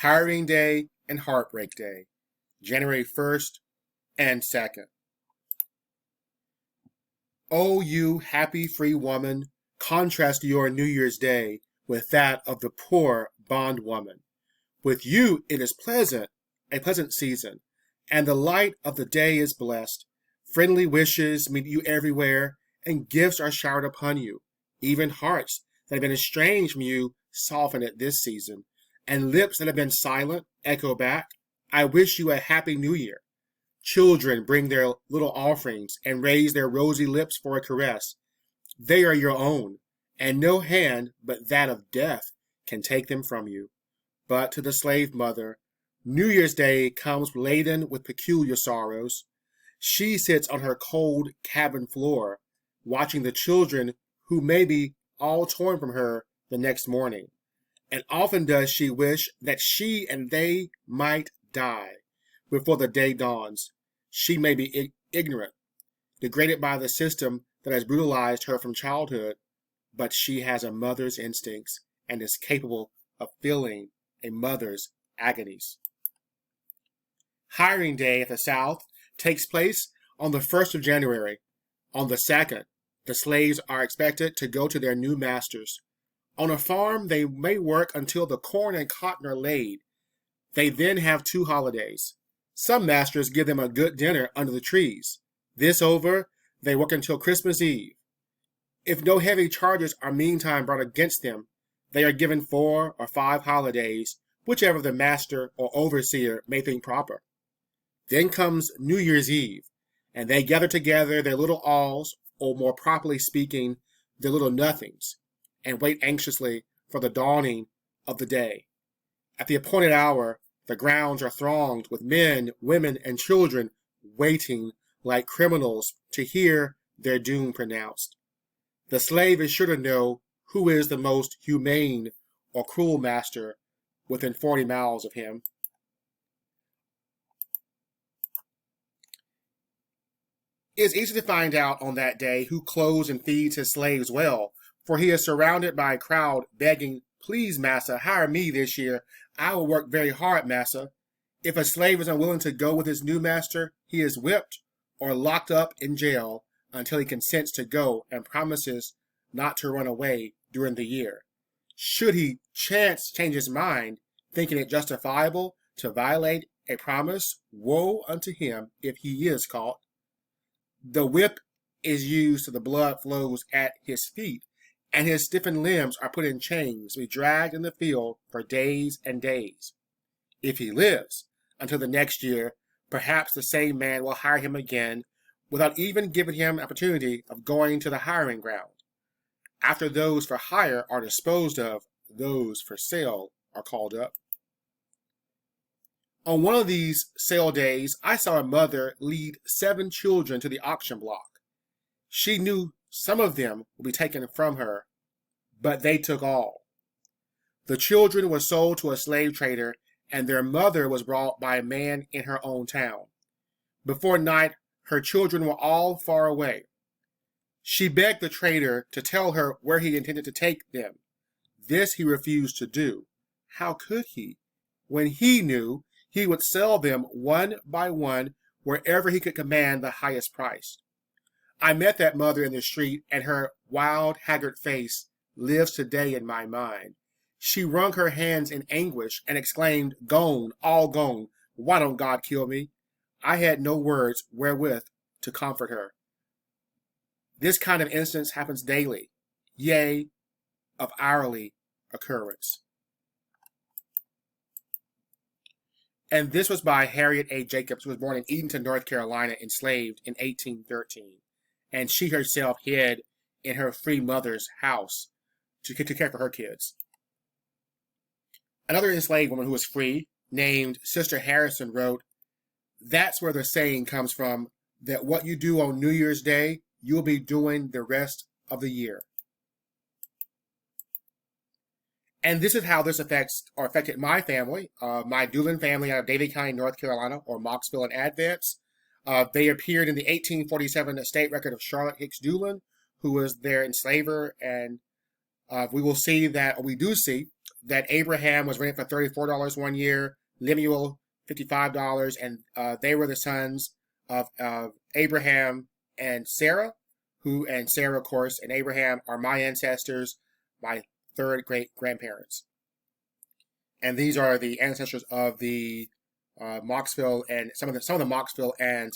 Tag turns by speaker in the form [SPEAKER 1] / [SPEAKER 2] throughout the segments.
[SPEAKER 1] Hiring Day and Heartbreak Day, January 1st and 2nd. O you happy free woman, contrast your New Year's Day with that of the poor bondwoman. With you it is a pleasant season, and the light of the day is blessed. Friendly wishes meet you everywhere, and gifts are showered upon you. Even hearts that have been estranged from you soften at this season, and lips that have been silent echo back, I wish you a happy new year. Children bring their little offerings and raise their rosy lips for a caress. They are your own, and no hand but that of death can take them from you. But to the slave mother, New Year's Day comes laden with peculiar sorrows. She sits on her cold cabin floor, watching the children who may be all torn from her the next morning. And often does she wish that she and they might die before the day dawns. She may be ignorant, degraded by the system that has brutalized her from childhood, but she has a mother's instincts and is capable of feeling a mother's agonies. Hiring Day at the South takes place on the 1st of January. On the 2nd, the slaves are expected to go to their new masters. On a farm, they may work until the corn and cotton are laid. They then have 2 holidays. Some masters give them a good dinner under the trees. This over, they work until Christmas Eve. If no heavy charges are meantime brought against them, they are given 4 or 5 holidays, whichever the master or overseer may think proper. Then comes New Year's Eve, and they gather together their little alls, or more properly speaking, their little nothings, and wait anxiously for the dawning of the day. At the appointed hour, the grounds are thronged with men, women, and children waiting like criminals to hear their doom pronounced. The slave is sure to know who is the most humane or cruel master within 40 miles of him. It is easy to find out on that day who clothes and feeds his slaves well, for he is surrounded by a crowd begging, "Please, massa, hire me this year. I will work very hard, massa." If a slave is unwilling to go with his new master, he is whipped or locked up in jail until he consents to go and promises not to run away during the year. Should he chance change his mind, thinking it justifiable to violate a promise, woe unto him if he is caught. The whip is used till the blood flows at his feet, and his stiffened limbs are put in chains to be dragged in the field for days and days. If he lives until the next year, perhaps the same man will hire him again without even giving him an opportunity of going to the hiring ground. After those for hire are disposed of, those for sale are called up. On one of these sale days, I saw a mother lead 7 children to the auction block. She knew some of them would be taken from her, but they took all. The children were sold to a slave trader, and their mother was brought by a man in her own town. Before night, her children were all far away. She begged the trader to tell her where he intended to take them. This he refused to do. How could he, when he knew he would sell them one by one wherever he could command the highest price? I met that mother in the street, and her wild, haggard face lives today in my mind. She wrung her hands in anguish and exclaimed, "Gone, all gone. Why don't God kill me?" I had no words wherewith to comfort her. This kind of instance happens daily, yea, of hourly occurrence. And this was by Harriet A. Jacobs, who was born in Edenton, North Carolina, enslaved in 1813. And she herself hid in her free mother's house to care for her kids. Another enslaved woman who was free, named Sister Harrison, wrote, "That's where the saying comes from that what you do on New Year's Day, you'll be doing the rest of the year." And this is how this affected my family, my Dulin family out of Davie County, North Carolina, or Moxville and Advance. They appeared in the 1847 estate record of Charlotte Hicks Dulin, who was their enslaver, and we will see that, or we do see, that Abraham was rented for $34 one year, Lemuel $55, and they were the sons of Abraham and Sarah, and Sarah, of course, and Abraham are my ancestors, my third great grandparents. And these are the ancestors of the Moxville and some of the Moxville and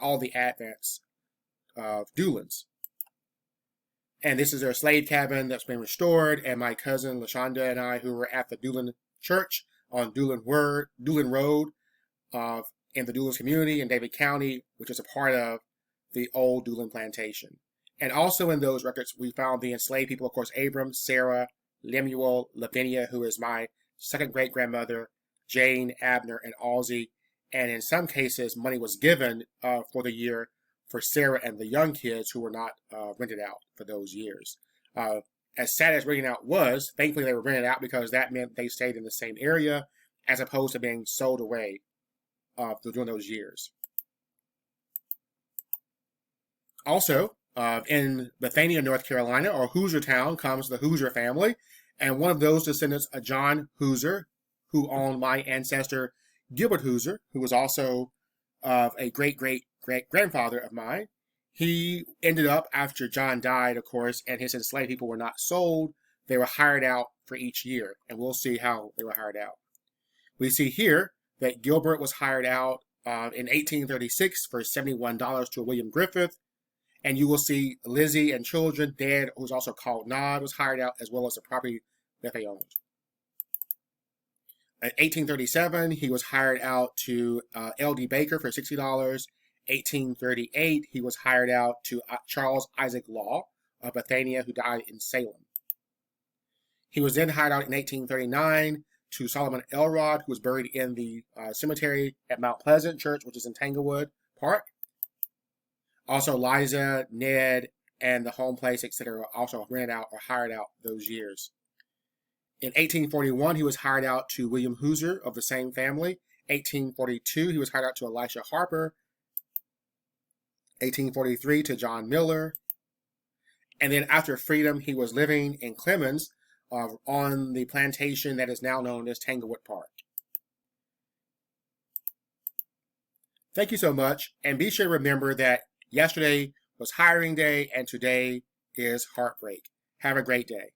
[SPEAKER 1] all the Advents of Dulins. And this is their slave cabin that's been restored. And my cousin LaShonda and I, who were at the Dulin Church on Dulin Road in the Dulins community in Davie County, which is a part of the old Dulin plantation. And also in those records, we found the enslaved people, of course, Abram, Sarah, Lemuel, Bethania, who is my second great grandmother, Jane, Abner, and Alsey. And in some cases, money was given for the year for Sarah and the young kids who were not rented out for those years. As sad as renting out was, thankfully they were rented out because that meant they stayed in the same area as opposed to being sold away during those years. Also, in Bethania, North Carolina, or Hauser Town, comes the Hauser family, and one of those descendants, John Hauser, who owned my ancestor Gilbert Hauser, who was also a great-great-great-grandfather of mine. He ended up, after John died, of course, and his enslaved people were not sold, they were hired out for each year, and we'll see how they were hired out. We see here that Gilbert was hired out in 1836 for $71 to William Griffith, and you will see Lizzie and children, Dad, who was also called Nod, was hired out, as well as the property that they owned. In 1837, he was hired out to L.D. Baker for $60. 1838, he was hired out to Charles Isaac Law of Bethania, who died in Salem. He was then hired out in 1839 to Solomon Elrod, who was buried in the cemetery at Mount Pleasant Church, which is in Tanglewood Park. Also, Liza, Ned, and the home place, etc., were also rented out or hired out those years. In 1841, he was hired out to William Hauser of the same family. 1842, he was hired out to Elisha Harper. 1843 to John Miller. And then after freedom, he was living in Clemmons on the plantation that is now known as Tanglewood Park. Thank you so much. And be sure to remember that yesterday was hiring day and today is Heartbreak. Have a great day.